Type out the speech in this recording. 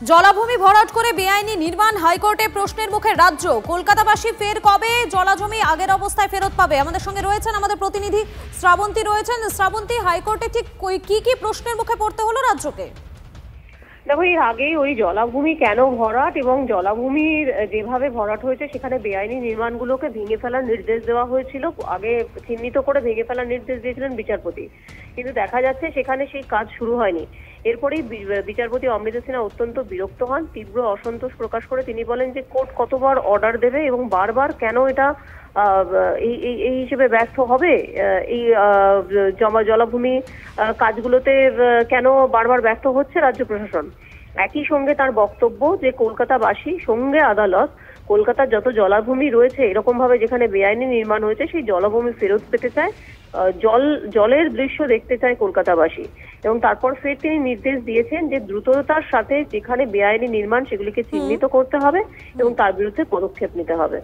জলাভূমি ভরাট করে বেআইনি নির্মাণ, হাইকোর্টে প্রশ্নের মুখে রাজ্য। কলকাতাবাসী ফের কবে জলাজমি আগের অবস্থায় ফেরত পাবে? আমাদের সঙ্গে রয়েছেন আমাদের প্রতিনিধি শ্রাবন্তী রয়েছেন। শ্রাবন্তী, হাইকোর্টে ঠিক কি কি প্রশ্নের মুখে পড়তে হলো রাজ্যকে? দেখো, এর আগে ওই জলাভূমি কেন ভরাট এবং জলাভূমির যেভাবে ভরাট হয়েছে সেখানে বেআইনি নির্মাণগুলোকে ভেঙে ফেলার নির্দেশ দেওয়া হয়েছিল। আগে চিহ্নিত করে ভেঙে ফেলার নির্দেশ দিয়েছিলেন বিচারপতি, কিন্তু দেখা যাচ্ছে সেখানে সেই কাজ শুরু হয়নি। এরপরেই বিচারপতি অমৃতা সিনহা অত্যন্ত বিরক্ত হন, তীব্র অসন্তোষ প্রকাশ করে তিনি বলেন যে কোর্ট কতবার অর্ডার দেবে এবং বারবার কেন এটা এই হিসেবে ব্যর্থ হবে, এই জলাভূমি কাজগুলোতে কেন বারবার ব্যর্থ হচ্ছে রাজ্য প্রশাসন। একই সঙ্গে তার বক্তব্য যে কলকাতাবাসী সঙ্গে আদালত কলকাতার যত জলাভূমি রয়েছে এরকম ভাবে যেখানে বেআইনি নির্মাণ হয়েছে সেই জলাভূমি ফেরত পেতে চায়, জলের দৃশ্য দেখতে চায় কলকাতাবাসী। এবং তারপর ফের তিনি নির্দেশ দিয়েছেন যে দ্রুততার সাথে যেখানে বেআইনি নির্মাণ সেগুলিকে চিহ্নিত করতে হবে এবং তার বিরুদ্ধে পদক্ষেপ নিতে হবে।